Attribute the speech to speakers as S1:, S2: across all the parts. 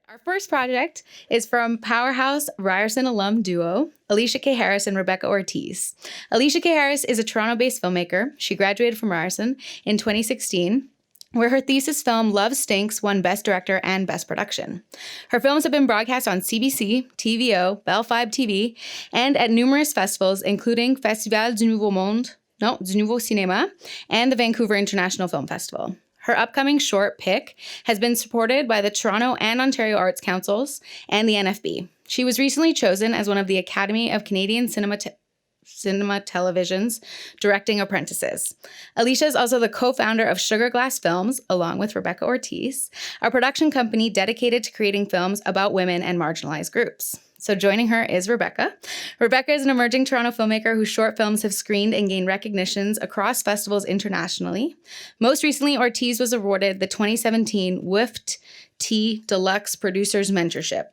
S1: Our first project is from powerhouse Ryerson alum duo, Alicia K. Harris and Rebeca Ortiz. Alicia K. Harris is a Toronto-based filmmaker. She graduated from Ryerson in 2016, where her thesis film Love Stinks won Best Director and Best Production. Her films have been broadcast on CBC, TVO, Bell 5 TV, and at numerous festivals, including Festival du Nouveau Cinéma, and the Vancouver International Film Festival. Her upcoming short, Pick, has been supported by the Toronto and Ontario Arts Councils and the NFB. She was recently chosen as one of the Academy of Canadian Cinema Television's Directing Apprentices. Alicia is also the co-founder of Sugar Glass Films, along with Rebeca Ortiz, a production company dedicated to creating films about women and marginalized groups. So joining her is Rebeca. Rebeca is an emerging Toronto filmmaker whose short films have screened and gained recognitions across festivals internationally. Most recently, Ortiz was awarded the 2017 WIFT T Deluxe Producers Mentorship.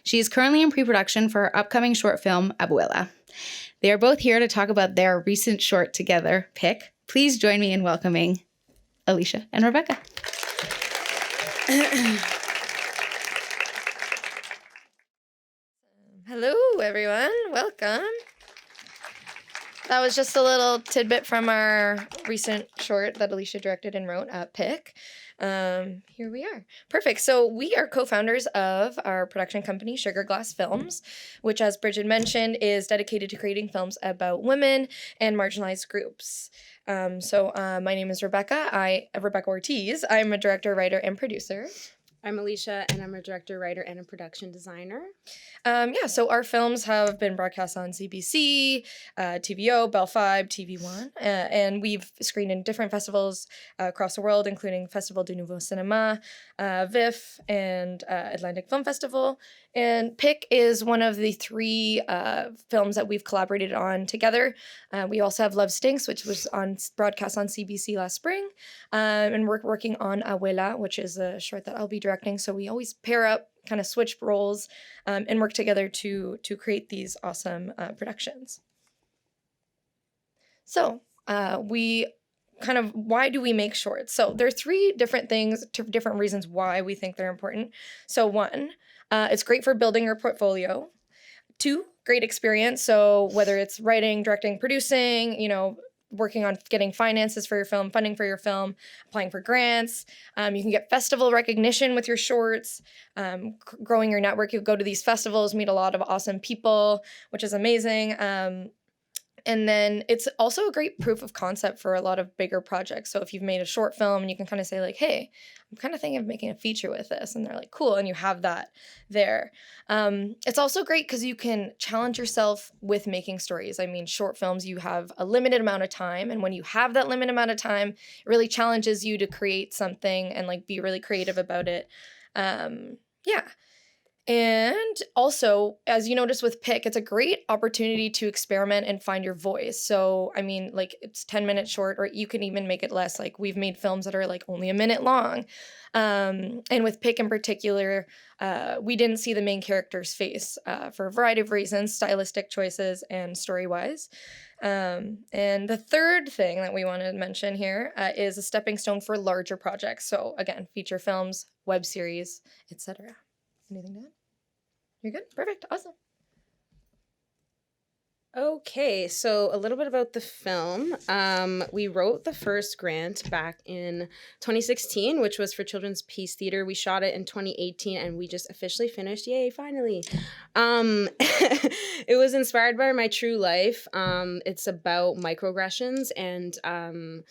S1: She is currently in pre-production for her upcoming short film, Abuela. They are both here to talk about their recent short together, Pick. Please join me in welcoming Alicia and Rebeca.
S2: Hello, everyone. Welcome. That was just a little tidbit from our recent short that Alicia directed and wrote at Pick. Here we are. Perfect. So we are co-founders of our production company, Sugar Glass Films, which, as Bridget mentioned, is dedicated to creating films about women and marginalized groups. My name is Rebeca. Rebeca Ortiz. I'm a director, writer, and producer.
S3: I'm Alicia, and I'm a director, writer, and a production designer.
S2: So our films have been broadcast on CBC, TVO, Bell 5, TV1, and we've screened in different festivals across the world, including Festival du Nouveau Cinéma, VIFF, and Atlantic Film Festival. And Pick is one of the three films that we've collaborated on together. We also have Love Stinks, which was broadcast on CBC last spring. And we're working on Abuela, which is a short that I'll be directing. So we always pair up, kind of switch roles, and work together to create these awesome productions. So why do we make shorts? So there are three different reasons why we think they're important. So one, it's great for building your portfolio. Two, great experience. So whether it's writing, directing, producing, working on getting finances for your film, funding for your film, applying for grants. You can get festival recognition with your shorts, growing your network. You go to these festivals, meet a lot of awesome people, which is amazing. And then it's also a great proof of concept for a lot of bigger projects. So if you've made a short film and you can kind of say like, hey, I'm kind of thinking of making a feature with this. And they're like, cool. And you have that there. It's also great because you can challenge yourself with making stories. I mean, short films, you have a limited amount of time. And when you have that limited amount of time, it really challenges you to create something and like be really creative about it. And also, as you notice with Pick, it's a great opportunity to experiment and find your voice. So, I mean, like it's 10 minutes short, or you can even make it less. Like we've made films that are like only a minute long. And with Pick in particular, we didn't see the main character's face for a variety of reasons, stylistic choices and story-wise. And the third thing that we want to mention here is a stepping stone for larger projects. So again, feature films, web series, etc. Anything to add? You're good? Perfect. Awesome.
S3: Okay, so a little bit about the film. We wrote the first grant back in 2016, which was for Children's Peace Theater. We shot it in 2018, and we just officially finished. Yay, finally. It was inspired by my true life. It's about microaggressions and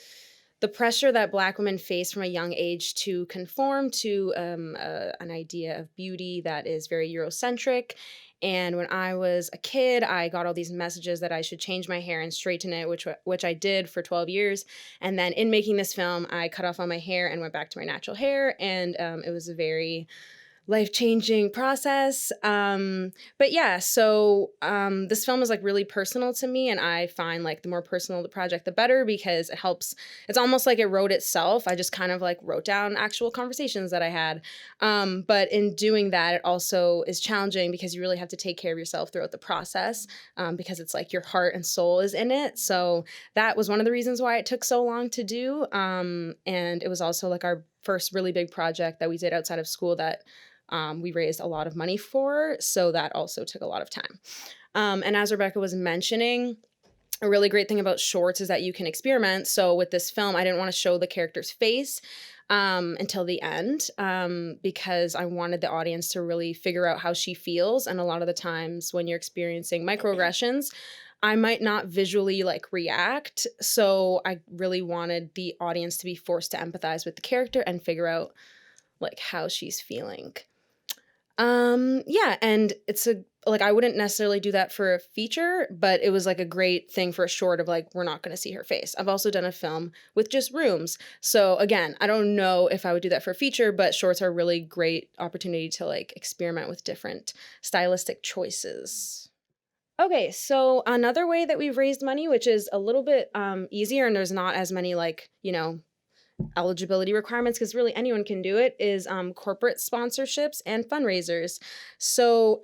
S3: the pressure that Black women face from a young age to conform to an idea of beauty that is very Eurocentric. And when I was a kid, I got all these messages that I should change my hair and straighten it, which I did for 12 years. And then in making this film, I cut off all my hair and went back to my natural hair. And it was a very life-changing process. But yeah, so this film is like really personal to me, and I find like the more personal the project, the better, because it helps. It's almost like it wrote itself. I just kind of like wrote down actual conversations that I had. But in doing that, it also is challenging because you really have to take care of yourself throughout the process, because it's like your heart and soul is in it. So that was one of the reasons why it took so long to do. And it was also like our first really big project that we did outside of school that we raised a lot of money for. So that also took a lot of time. And as Rebecca was mentioning, a really great thing about shorts is that you can experiment. So with this film, I didn't want to show the character's face until the end because I wanted the audience to really figure out how she feels. And a lot of the times when you're experiencing microaggressions, I might not visually like react. So I really wanted the audience to be forced to empathize with the character and figure out like how she's feeling. Yeah, and it's I wouldn't necessarily do that for a feature, but it was like a great thing for a short of like, we're not going to see her face. I've also done a film with just rooms. So again, I don't know if I would do that for a feature, but shorts are a really great opportunity to like experiment with different stylistic choices. Okay, so another way that we've raised money, which is a little bit easier and there's not as many like, eligibility requirements because really anyone can do it, is corporate sponsorships and fundraisers. So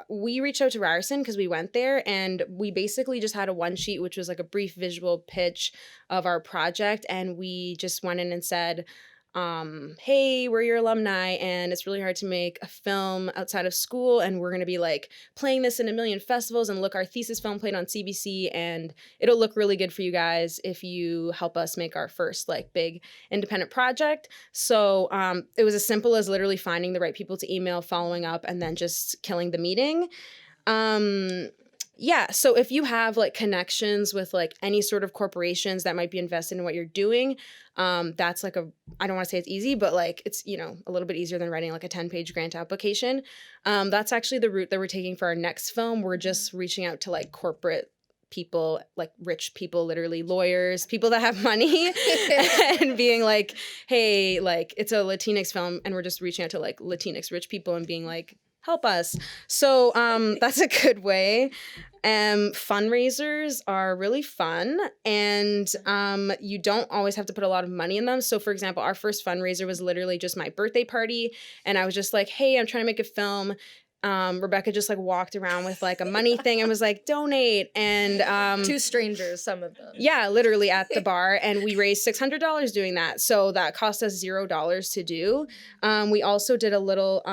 S3: we reached out to Ryerson because we went there and we basically just had a one sheet, which was like a brief visual pitch of our project. And we just went in and said, hey, we're your alumni and it's really hard to make a film outside of school. And we're going to be like playing this in a million festivals, and look, our thesis film played on CBC and it'll look really good for you guys if you help us make our first like big independent project. So it was as simple as literally finding the right people to email, following up, and then just killing the meeting. Yeah, so if you have like connections with like any sort of corporations that might be invested in what you're doing, that's like I don't want to say it's easy, but like it's, a little bit easier than writing like a 10-page grant application. That's actually the route that we're taking for our next film. We're just reaching out to like corporate people, like rich people, literally lawyers, people that have money and being like, hey, like it's a Latinx film and we're just reaching out to like Latinx rich people and being like, help us. So that's a good way. Fundraisers are really fun and you don't always have to put a lot of money in them. So for example, our first fundraiser was literally just my birthday party and I was just like, hey, I'm trying to make a film. Rebecca just like walked around with like a money thing and was like, donate. And
S2: two strangers, some of them.
S3: Yeah, literally at the bar. And we raised $600 doing that. So that cost us $0 to do. We also did a little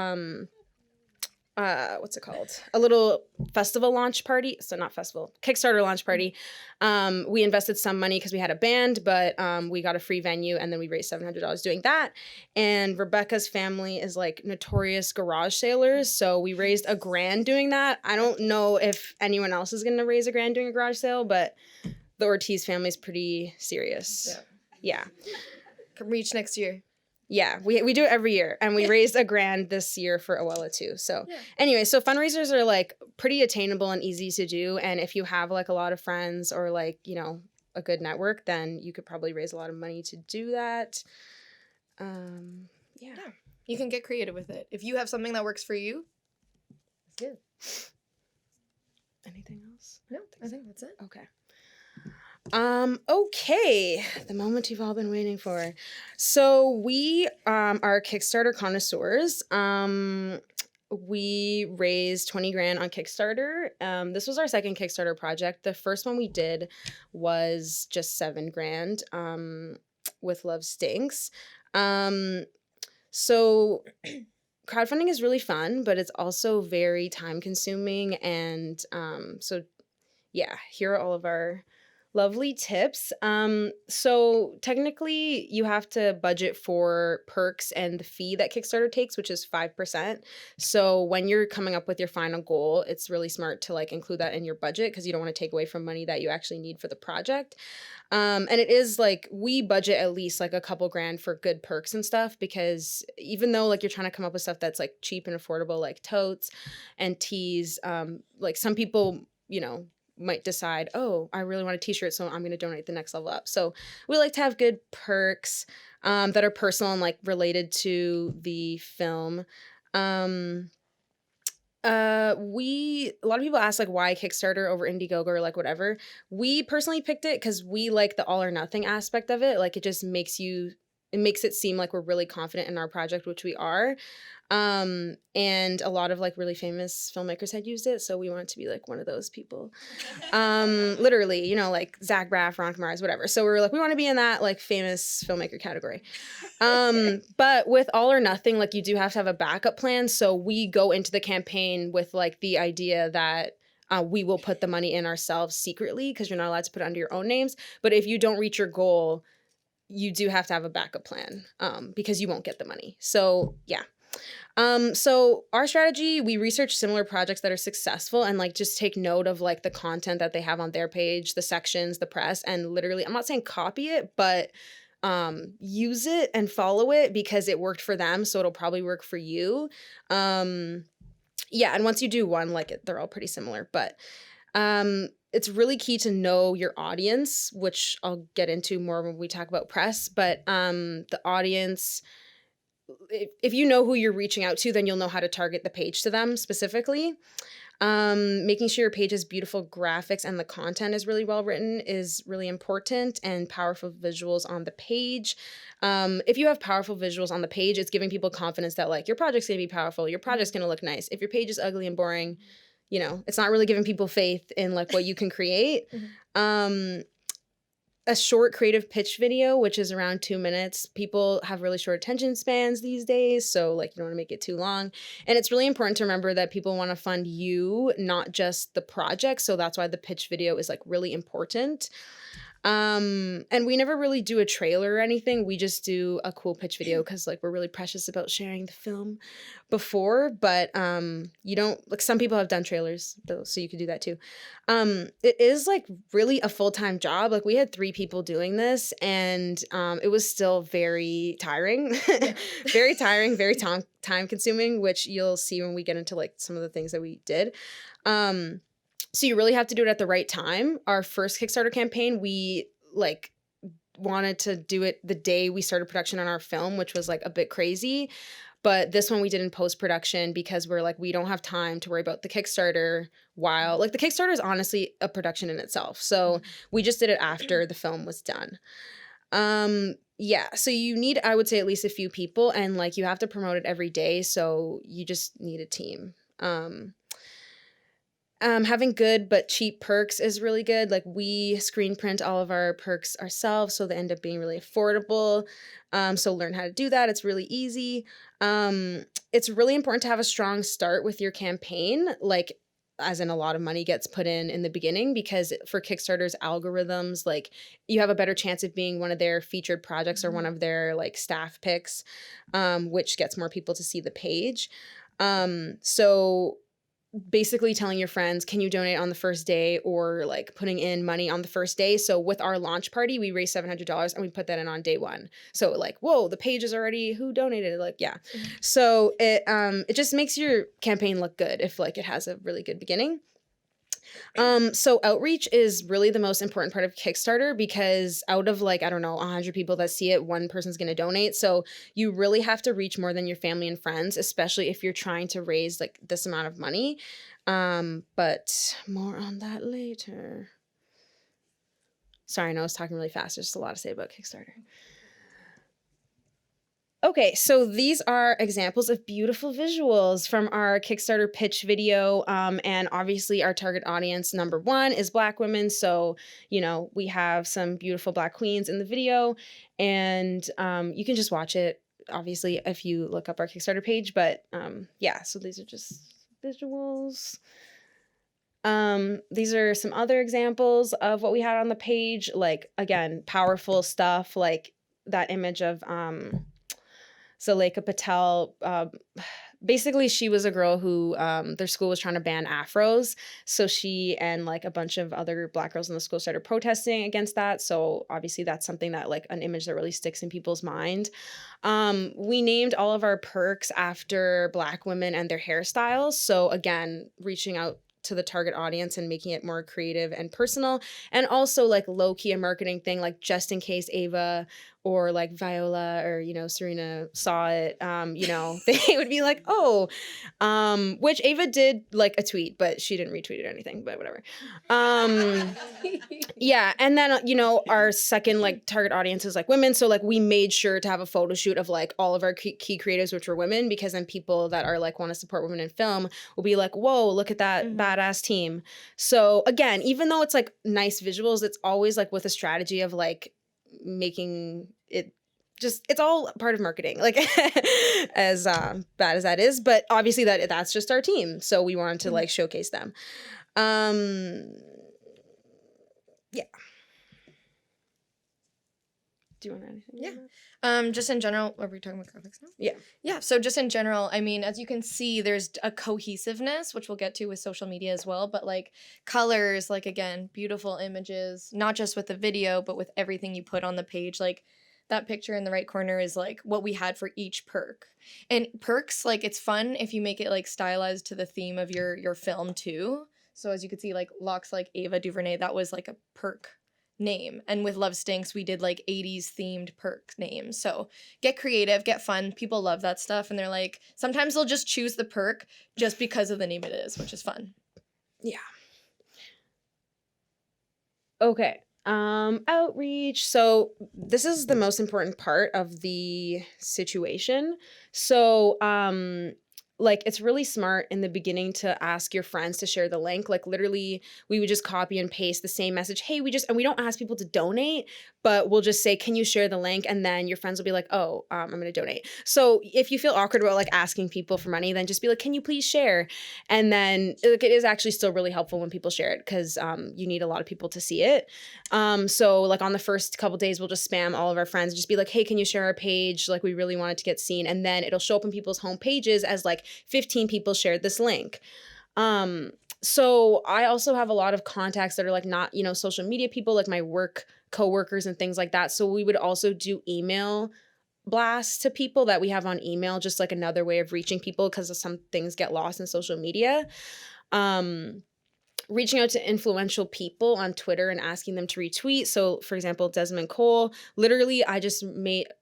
S3: what's it called? A little festival launch party. So not festival, Kickstarter launch party. We invested some money because we had a band, but we got a free venue and then we raised $700 doing that. And Rebecca's family is like notorious garage sailors. So we raised $1,000 doing that. I don't know if anyone else is going to raise $1,000 doing a garage sale, but the Ortiz family is pretty serious. Yeah.
S2: Can reach next year.
S3: Yeah, we do it every year, and we raised $1,000 this year for Oella too. So anyway, so fundraisers are like pretty attainable and easy to do, and if you have like a lot of friends or like a good network, then you could probably raise a lot of money to do that. Yeah,
S2: you can get creative with it. If you have something that works for you, it's good.
S3: Anything else?
S2: No, I think that's it.
S3: Okay. Okay, the moment you've all been waiting for. So we are Kickstarter connoisseurs. We raised $20,000 on Kickstarter. This was our second Kickstarter project. The first one we did was just $7,000 with Love Stinks. So crowdfunding is really fun, but it's also very time consuming. And so yeah, here are all of our lovely tips. So technically you have to budget for perks and the fee that Kickstarter takes, which is 5%. So when you're coming up with your final goal, it's really smart to like include that in your budget because you don't want to take away from money that you actually need for the project. And it is like we budget at least like a couple grand for good perks and stuff because even though like you're trying to come up with stuff that's like cheap and affordable, like totes and tees, like some people, might decide, oh, I really want a t-shirt, so I'm going to donate the next level up. So we like to have good perks that are personal and like related to the film. A lot of people ask like why Kickstarter over Indiegogo or like whatever. We personally picked it because we like the all or nothing aspect of it. Like it just makes it seem like we're really confident in our project, which we are. And a lot of like really famous filmmakers had used it, so we wanted to be like one of those people. Literally, you know, like Zach Braff, Veronica Mars, whatever. So we were like, we want to be in that like famous filmmaker category. But with All or Nothing, like you do have to have a backup plan. So we go into the campaign with like the idea that we will put the money in ourselves secretly, because you're not allowed to put it under your own names. But if you don't reach your goal, you do have to have a backup plan, because you won't get the money. So yeah. So our strategy, we research similar projects that are successful and like just take note of like the content that they have on their page, the sections, the press, and literally, I'm not saying copy it, but use it and follow it because it worked for them. So it'll probably work for you. Yeah. And once you do one, like they're all pretty similar, but it's really key to know your audience, which I'll get into more when we talk about press, but the audience, if you know who you're reaching out to, then you'll know how to target the page to them specifically. Making sure your page has beautiful graphics and the content is really well written is really important, and powerful visuals on the page. If you have powerful visuals on the page, it's giving people confidence that like your project's gonna be powerful, your project's gonna look nice. If your page is ugly and boring, you know, it's not really giving people faith in like what you can create. A short creative pitch video, which is around 2 minutes. People have really short attention spans these days, so like you don't want to make it too long. And it's really important to remember that people want to fund you, not just the project. So that's why the pitch video is like really important. And we never really do a trailer or anything. We just do a cool pitch video because like we're really precious about sharing the film before. But you don't, like, some people have done trailers though, so you could do that too. It is like really a full-time job. Like we had 3 people doing this, and it was still very tiring. Very tiring, very time consuming, which you'll see when we get into like some of the things that we did. So you really have to do it at the right time. Our first Kickstarter campaign, we like wanted to do it the day we started production on our film, which was like a bit crazy. But this one we did in post-production because we're like, we don't have time to worry about the Kickstarter while like the Kickstarter is honestly a production in itself. So we just did it after the film was done. Yeah, so you need, I would say, at least a few people, and like you have to promote it every day. So you just need a team. Having good but cheap perks is really good. Like we screen print all of our perks ourselves, so they end up being really affordable. So learn how to do that. It's really easy. It's really important to have a strong start with your campaign, like as in a lot of money gets put in the beginning, because for Kickstarter's algorithms, like you have a better chance of being one of their featured projects or one of their like staff picks, which gets more people to see the page. So basically telling your friends, can you donate on the first day, or like putting in money on the first day. So with our launch party, we raised $700 and we put that in on day 1. So like, whoa, the page is already, who donated? Like, yeah. So it just makes your campaign look good if like it has a really good beginning. So outreach is really the most important part of Kickstarter, because out of like, I don't know, 100 people that see it, one person's going to donate. So you really have to reach more than your family and friends, especially if you're trying to raise like this amount of money. But more on that later. Sorry, I know I was talking really fast. There's just a lot to say about Kickstarter. Okay, so these are examples of beautiful visuals from our Kickstarter pitch video. And obviously our target audience, number 1, is Black women. So, you know, we have some beautiful Black queens in the video, and you can just watch it, obviously, if you look up our Kickstarter page. But yeah, so these are just visuals. These are some other examples of what we had on the page. Like, again, powerful stuff, like that image of Zuleika Patel. Basically, she was a girl who their school was trying to ban afros. So she and like a bunch of other Black girls in the school started protesting against that. So obviously that's something that like an image that really sticks in people's mind. We named all of our perks after Black women and their hairstyles. So again, reaching out to the target audience and making it more creative and personal, and also like low-key a marketing thing, like just in case Ava or like Viola or, you know, Serena saw it, you know, they would be like, oh, which Ava did like a tweet, but she didn't retweet it or anything, but whatever. Yeah. And then, you know, our second like target audience is like women. So like we made sure to have a photo shoot of like all of our key creatives, which were women, because then people that are like want to support women in film will be like, whoa, look at that badass team. So again, even though it's like nice visuals, it's always like with a strategy of like making it just, it's all part of marketing, like as bad as that is, but obviously that's just our team. So we wanted to like showcase them. Yeah. Do you want anything?
S2: Yeah. Just in general, are we talking about graphics now?
S3: Yeah.
S2: Yeah. So just in general, I mean, as you can see, there's a cohesiveness, which we'll get to with social media as well. But like colors, like again, beautiful images, not just with the video, but with everything you put on the page. Like that picture in the right corner is like what we had for each perk. And perks, like it's fun if you make it like stylized to the theme of your film too. So as you can see, like Locks Like Ava DuVernay, that was like a perk name. And with Love Stinks, we did like 80s themed perk names. So get creative, get fun. People love that stuff. And they're like, sometimes they'll just choose the perk just because of the name it is, which is fun.
S3: Yeah. Okay. Outreach. So this is the most important part of the situation. So, like it's really smart in the beginning to ask your friends to share the link. Like literally we would just copy and paste the same message. Hey, and we don't ask people to donate, but we'll just say, can you share the link? And then your friends will be like, oh, I'm going to donate. So if you feel awkward about like asking people for money, then just be like, can you please share? And then like, it is actually still really helpful when people share it because you need a lot of people to see it. So like on the first couple days, we'll just spam all of our friends, just be like, hey, can you share our page? Like we really want it to get seen. And then it'll show up in people's home pages as like 15 people shared this link. So I also have a lot of contacts that are like not, you know, social media people, like my work coworkers and things like that. So we would also do email blasts to people that we have on email, just like another way of reaching people because some things get lost in social media. Reaching out to influential people on Twitter and asking them to retweet. So for example, Desmond Cole, literally I just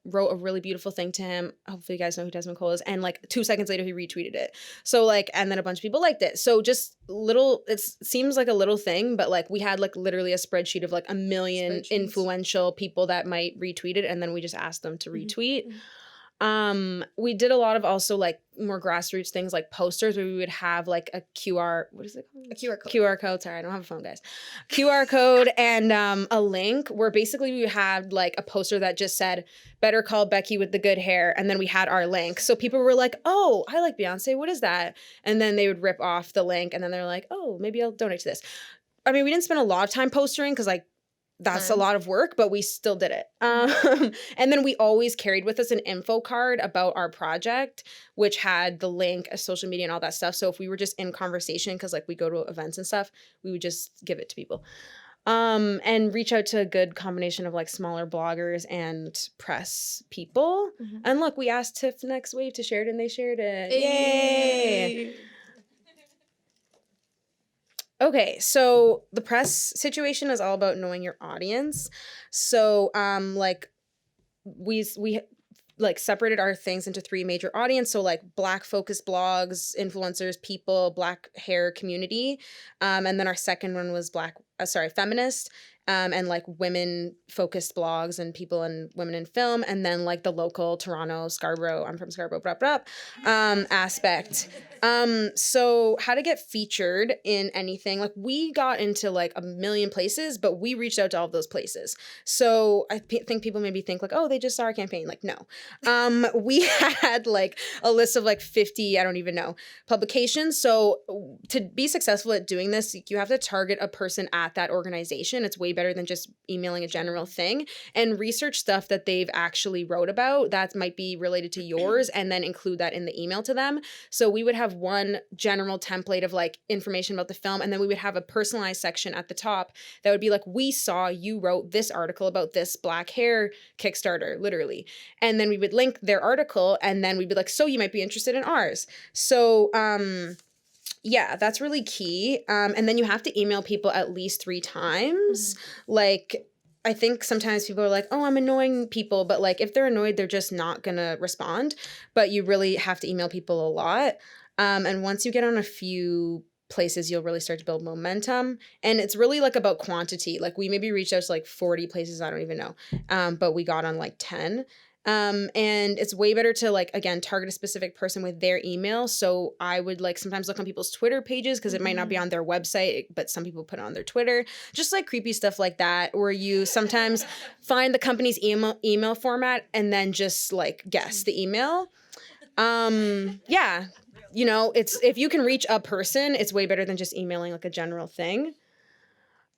S3: wrote a really beautiful thing to him. Hopefully you guys know who Desmond Cole is. And like 2 seconds later, he retweeted it. So like, and then a bunch of people liked it. So just it seems like a little thing, but like we had like literally a spreadsheet of like 1 million influential people that might retweet it. And then we just asked them to retweet. We did a lot of also like more grassroots things like posters where we would have like a what is it called?
S2: A QR code.
S3: QR code. Sorry, I don't have a phone, guys. QR code and a link where basically we had like a poster that just said, better call Becky with the good hair. And then we had our link. So people were like, oh, I like Beyonce. What is that? And then they would rip off the link and then they're like, oh, maybe I'll donate to this. I mean, we didn't spend a lot of time postering because like, that's a lot of work, but we still did it. And then we always carried with us an info card about our project, which had the link, social media and all that stuff. So if we were just in conversation, because like we go to events and stuff, we would just give it to people. And reach out to a good combination of like smaller bloggers and press people. And look, we asked TIFF Next Wave to share it and they shared it. Yay! Okay, so the press situation is all about knowing your audience. So, like, we like separated our things into 3 major audience. So like Black focused blogs, influencers, people, Black hair community. And then our second one was feminist. And like women focused blogs and people and women in film. And then like the local Toronto, Scarborough, I'm from Scarborough, aspect. So how to get featured in anything, like we got into like 1 million places, but we reached out to all of those places. So I think people maybe think like, oh, they just saw our campaign. Like, no. We had like a list of like 50, I don't even know, publications. So to be successful at doing this, you have to target a person at that organization. It's way better than just emailing a general thing, and research stuff that they've actually wrote about that might be related to yours and then include that in the email to them. So we would have one general template of like information about the film, and then we would have a personalized section at the top that would be like, we saw you wrote this article about this Black hair Kickstarter, literally. And then we would link their article, and then we'd be like, so you might be interested in ours. So yeah, that's really key. And then you have to email people at least 3 times. Like, I think sometimes people are like, oh, I'm annoying people. But like, if they're annoyed, they're just not going to respond. But you really have to email people a lot. And once you get on a few places, you'll really start to build momentum. And it's really like about quantity. Like we maybe reached out to like 40 places, I don't even know. But we got on like 10. And it's way better to like, again, target a specific person with their email. So I would like sometimes look on people's Twitter pages because it might not be on their website, but some people put it on their Twitter, just like creepy stuff like that, where you sometimes find the company's email format and then just like guess the email. Yeah, you know, it's, if you can reach a person, it's way better than just emailing like a general thing.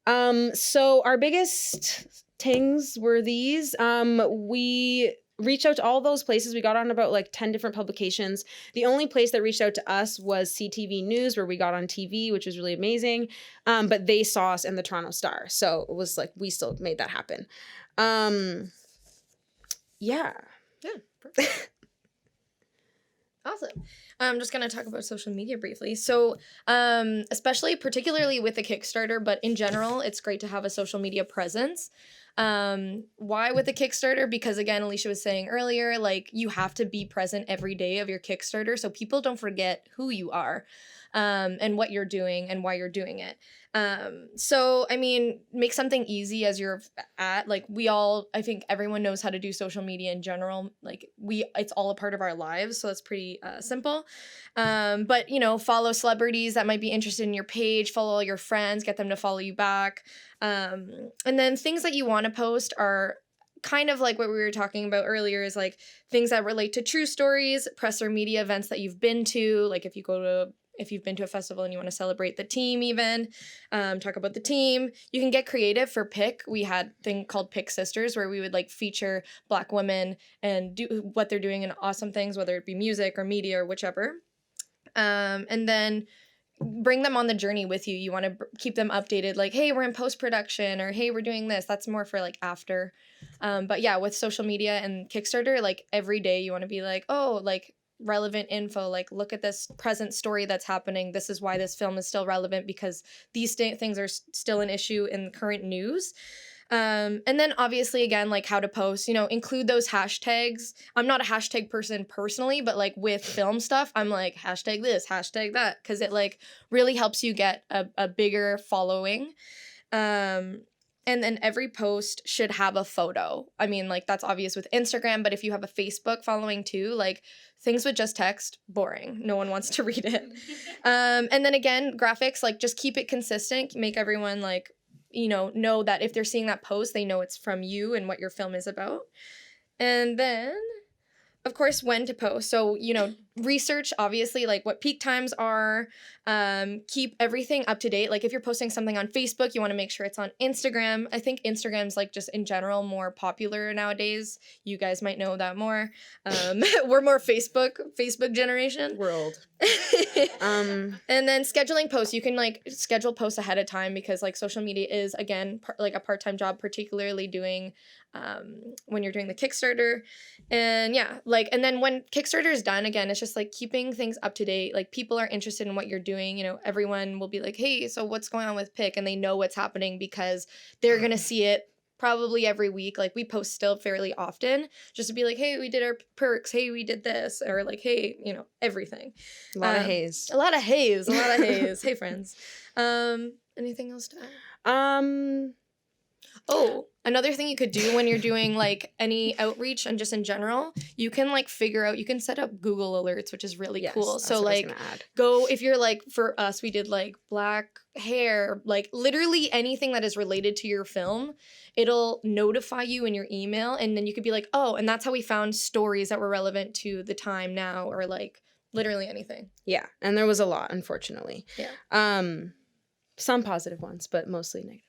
S3: So our biggest things were these. We reached out to all those places. We got on about like 10 different publications. The only place that reached out to us was CTV News, where we got on TV, which was really amazing. But they saw us in the Toronto Star. So it was like, we still made that happen. Yeah.
S2: Yeah, perfect. Awesome. I'm just going to talk about social media briefly. So, particularly with the Kickstarter, but in general, it's great to have a social media presence. Why with the Kickstarter? Because again, Alicia was saying earlier, like you have to be present every day of your Kickstarter so people don't forget who you are, and what you're doing and why you're doing it. So, I mean, make something easy as you're at, like I think everyone knows how to do social media in general. Like it's all a part of our lives. So it's pretty simple. But you know, follow celebrities that might be interested in your page, follow all your friends, get them to follow you back. And then things that you want to post are kind of like what we were talking about earlier, is like things that relate to true stories, press or media events that you've been to. Like if you've been to a festival and you want to celebrate the team, even talk about the team. You can get creative for Pick. We had a thing called Pick Sisters, where we would like feature Black women and do what they're doing in awesome things, whether it be music or media or whichever. And then bring them on the journey with you. You want to keep them updated, like, hey, we're in post-production, or hey, we're doing this. That's more for like after. But yeah, with social media and Kickstarter, like every day you want to be like, oh, like relevant info, like look at this present story that's happening. This is why this film is still relevant, because these things are still an issue in current news. And then obviously, again, like how to post, you know, include those hashtags. I'm not a hashtag person personally, but like with film stuff, I'm like hashtag this, hashtag that, because it like really helps you get a bigger following. And then every post should have a photo. I mean, like that's obvious with Instagram, but if you have a Facebook following too, like things with just text, boring. No one wants to read it. And then again, graphics, like just keep it consistent, make everyone like, you know that if they're seeing that post, they know it's from you and what your film is about. And then, of course, when to post. So, you know, research, obviously, like what peak times are, keep everything up to date. Like if you're posting something on Facebook, you want to make sure it's on Instagram. I think Instagram's like just in general more popular nowadays. You guys might know that more. We're more Facebook generation.
S3: We're old.
S2: And then scheduling posts. You can like schedule posts ahead of time, because like social media is, again, like a part-time job, particularly doing when you're doing the Kickstarter. And yeah, like, and then when Kickstarter is done, again, it's just like keeping things up to date. Like people are interested in what you're doing. You know, everyone will be like, hey, so what's going on with Pick? And they know what's happening because they're going to see it probably every week. Like we post still fairly often, just to be like, hey, we did our perks. Hey, we did this. Or like, hey, you know, everything.
S3: A lot of haze.
S2: A lot of haze. Hey, friends. Anything else to add? Oh, another thing you could do when you're doing like any outreach and just in general, you can like you can set up Google alerts, which is really cool. So like if you're like, for us, we did like black hair, like literally anything that is related to your film, it'll notify you in your email. And then you could be like, oh, and that's how we found stories that were relevant to the time now, or like literally anything.
S3: Yeah. And there was a lot, unfortunately.
S2: Yeah.
S3: Some positive ones, but mostly negative.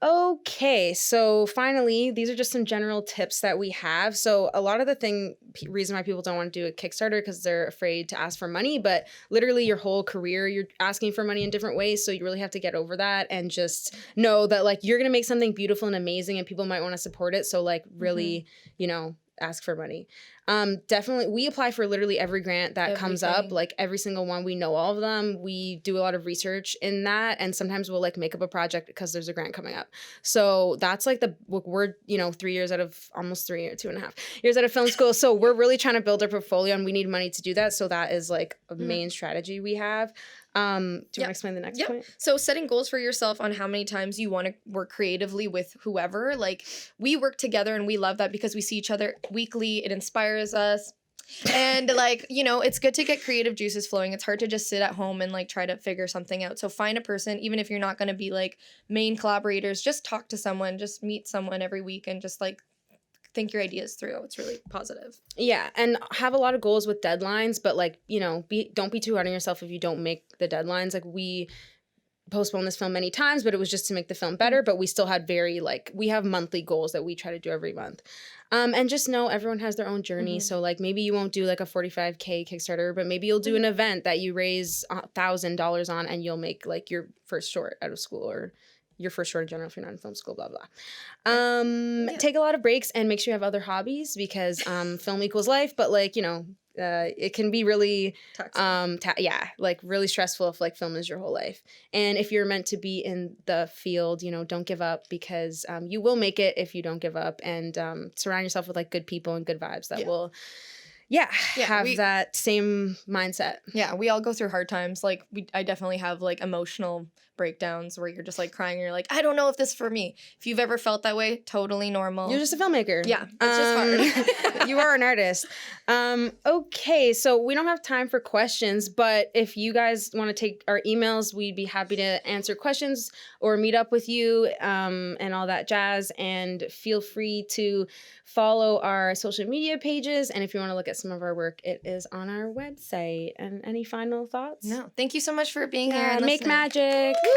S3: Okay, so finally, these are just some general tips that we have. So a lot of the reason why people don't want to do a Kickstarter because they're afraid to ask for money, but literally your whole career, you're asking for money in different ways. So you really have to get over that and just know that like you're going to make something beautiful and amazing and people might want to support it. So like really, you know, ask for money. Definitely, we apply for literally every grant that comes up,
S2: Everything.
S3: like every single one. We know all of them. We do a lot of research in that, and sometimes we'll like make up a project because there's a grant coming up. So that's like we're 3 years out of almost 2.5 years out of film school. So we're really trying to build our portfolio, and we need money to do that. So that is like a main strategy we have. Do you want to explain the next point?
S2: So setting goals for yourself on how many times you want to work creatively with whoever. Like, we work together and we love that because we see each other weekly. It inspires us. And like, it's good to get creative juices flowing. It's hard to just sit at home and like try to figure something out. So find a person, even if you're not going to be like main collaborators, just talk to someone, just meet someone every week and just like think your ideas through. It's really positive.
S3: Yeah, and have a lot of goals with deadlines, but like, don't be too hard on yourself if you don't make the deadlines. Like, we postponed this film many times, but it was just to make the film better, but we still had we have monthly goals that we try to do every month. And just know everyone has their own journey. So like, maybe you won't do like a 45K Kickstarter, but maybe you'll do an event that you raise $1,000 on, and you'll make like your first short out of school, or your first short in general if you're not in film school, blah, blah. Take a lot of breaks and make sure you have other hobbies, because film equals life, but like, it can be really, like really stressful if like film is your whole life. And if you're meant to be in the field, don't give up, because you will make it if you don't give up, and surround yourself with like good people and good vibes that will have that same mindset.
S2: Yeah, we all go through hard times. Like, I definitely have like emotional breakdowns where you're just like crying and you're like, I don't know if this is for me. If you've ever felt that way, totally normal.
S3: You're just a filmmaker.
S2: Yeah, it's just hard.
S3: You are an artist. Okay, so we don't have time for questions, but if you guys want to take our emails, we'd be happy to answer questions or meet up with you, and all that jazz. And feel free to follow our social media pages. And if you want to look at some of our work, it is on our website. And any final thoughts?
S2: No, thank you so much for being here and
S3: make
S2: listening.
S3: magic.
S2: Woo!